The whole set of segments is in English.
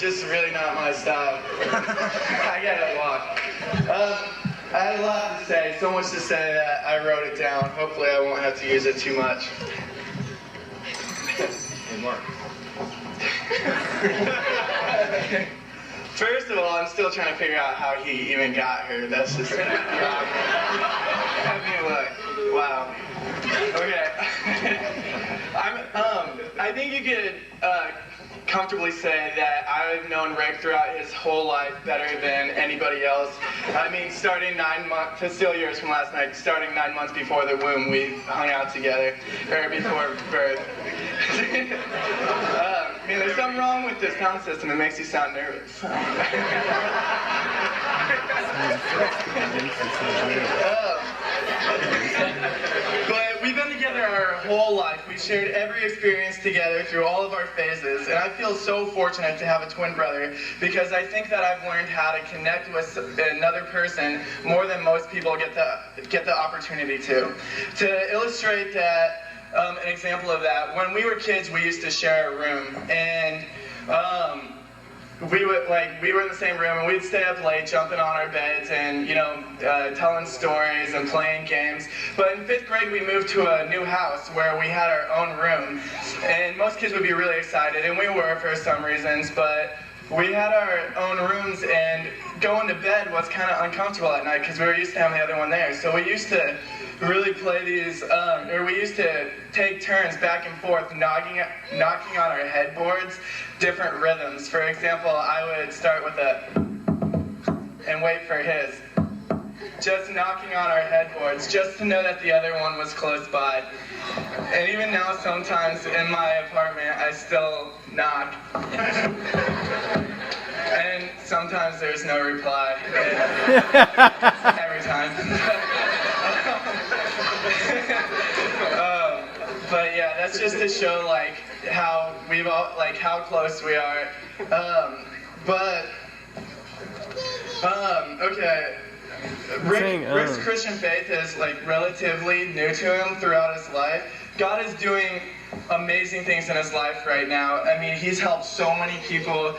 it's just really not my style. I gotta walk. I had a lot to say, so much to say that I wrote it down. Hopefully I won't have to use it too much. Hey, Mark. First of all, I'm still trying to figure out how he even got here. That's just... I mean, look. Wow. Okay. I think you could comfortably say that I've known Rick throughout his whole life better than anybody else. I mean, starting 9 months, to steal yours from last night, starting 9 months before the womb, we hung out together, or before birth. I mean, there's something wrong with this sound system. It makes you sound nervous. But we've been together our whole life. We shared every experience together through all of our phases, and I feel so fortunate to have a twin brother because I think that I've learned how to connect with another person more than most people get the opportunity to. To illustrate that, an example of that, when we were kids, we used to share a room, and we were in the same room, and we'd stay up late, jumping on our beds, and telling stories and playing games. But in 5th grade, we moved to a new house where we had our own room, and most kids would be really excited, and we were for some reasons. But we had our own rooms, and going to bed was kind of uncomfortable at night because we were used to having the other one there. So we used to really play these, we used to take turns back and forth knocking on our headboards different rhythms. For example, I would start with and wait for his. Just knocking on our headboards, just to know that the other one was close by. And even now, sometimes in my apartment, I still knock. And sometimes there's no reply. Every time. But yeah, that's just to show how how close we are. Okay. Rick's Christian faith is relatively new to him throughout his life. God is doing amazing things in his life right now. I mean, he's helped so many people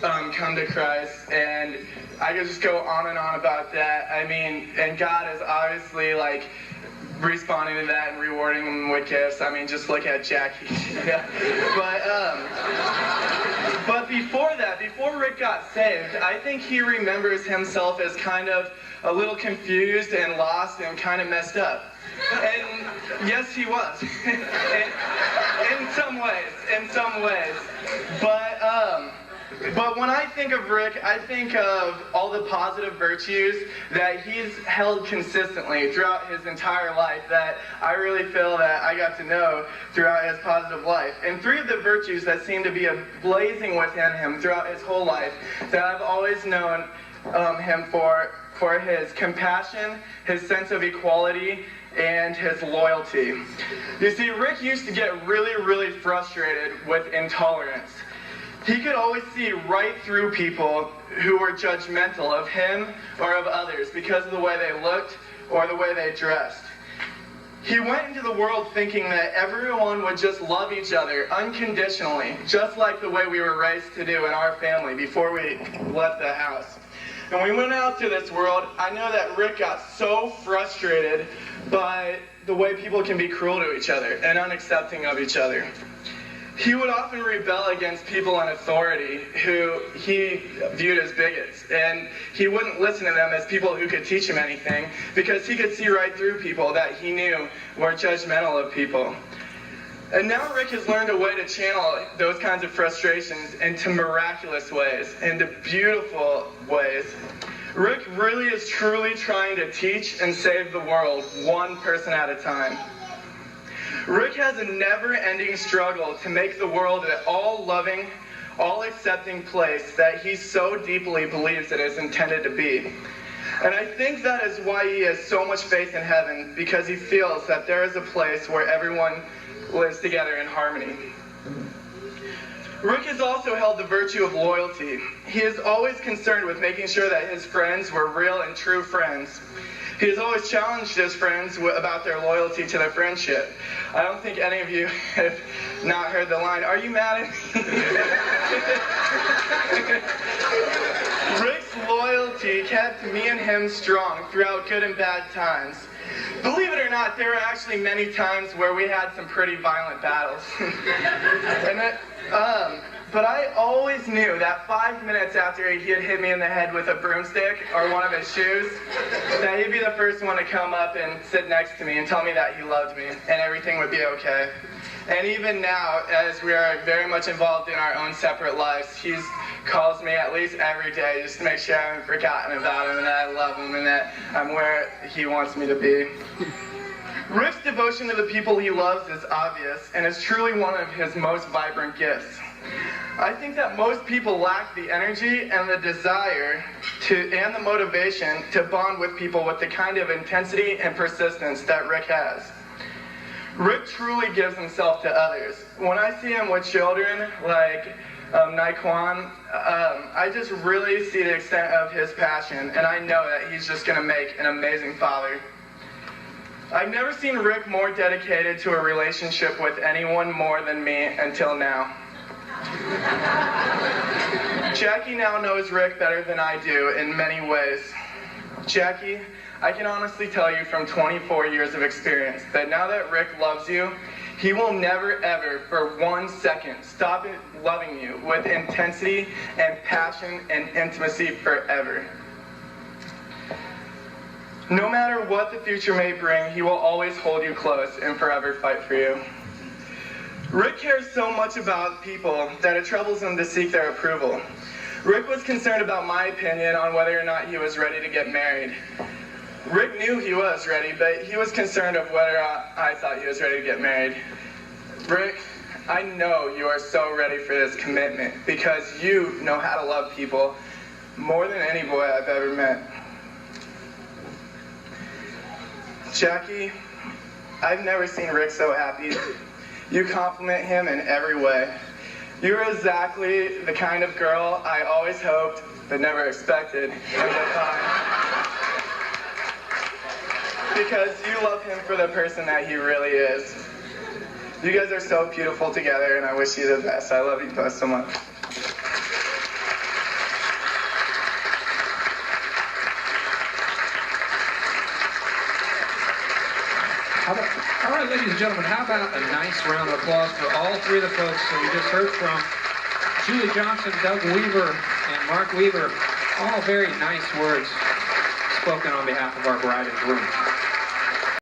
come to Christ, and I could just go on and on about that. I mean, and God is obviously responding to that and rewarding him with gifts. I mean, just look at Jackie. But before that, before Rick got saved, I think he remembers himself as kind of a little confused and lost and kind of messed up. And yes, he was. in some ways. But when I think of Rick, I think of all the positive virtues that he's held consistently throughout his entire life that I really feel that I got to know throughout his positive life. And 3 of the virtues that seem to be blazing within him throughout his whole life that I've always known him for his compassion, his sense of equality, and his loyalty. You see, Rick used to get really, really frustrated with intolerance. He could always see right through people who were judgmental of him or of others because of the way they looked or the way they dressed. He went into the world thinking that everyone would just love each other unconditionally, just like the way we were raised to do in our family before we left the house. And we went out to this world. I know that Rick got so frustrated by the way people can be cruel to each other and unaccepting of each other. He would often rebel against people in authority who he viewed as bigots, and he wouldn't listen to them as people who could teach him anything because he could see right through people that he knew were judgmental of people. And now Rick has learned a way to channel those kinds of frustrations into miraculous ways, into beautiful ways. Rick really is truly trying to teach and save the world one person at a time. Rick has a never-ending struggle to make the world an all-loving, all-accepting place that he so deeply believes it is intended to be. And I think that is why he has so much faith in heaven, because he feels that there is a place where everyone lives together in harmony. Rick has also held the virtue of loyalty. He is always concerned with making sure that his friends were real and true friends. He has always challenged his friends about their loyalty to their friendship. I don't think any of you have not heard the line, "Are you mad at me?" Rick's loyalty kept me and him strong throughout good and bad times. Believe it or not, there were actually many times where we had some pretty violent battles. But I always knew that 5 minutes after he had hit me in the head with a broomstick or one of his shoes, that he'd be the first one to come up and sit next to me and tell me that he loved me and everything would be okay. And even now, as we are very much involved in our own separate lives, he calls me at least every day just to make sure I haven't forgotten about him and that I love him and that I'm where he wants me to be. Rick's devotion to the people he loves is obvious and is truly one of his most vibrant gifts. I think that most people lack the energy and the desire and the motivation to bond with people with the kind of intensity and persistence that Rick has. Rick truly gives himself to others. When I see him with children like Naquan, I just really see the extent of his passion, and I know that he's just going to make an amazing father. I've never seen Rick more dedicated to a relationship with anyone more than me until now. Jackie now knows Rick better than I do in many ways. Jackie, I can honestly tell you from 24 years of experience that now that Rick loves you, he will never ever for 1 second stop loving you with intensity and passion and intimacy forever. No matter what the future may bring, he will always hold you close and forever fight for you. Rick cares so much about people that it troubles him to seek their approval. Rick was concerned about my opinion on whether or not he was ready to get married. Rick knew he was ready, but he was concerned of whether I thought he was ready to get married. Rick, I know you are so ready for this commitment because you know how to love people more than any boy I've ever met. Jackie, I've never seen Rick so happy. You compliment him in every way. You're exactly the kind of girl I always hoped, but never expected, I would find. Because you love him for the person that he really is. You guys are so beautiful together, and I wish you the best. I love you both so much. All right, ladies and gentlemen, how about a nice round of applause for all three of the folks that we just heard from? Julie Johnson, Doug Weaver, and Mark Weaver. All very nice words spoken on behalf of our bride and groom.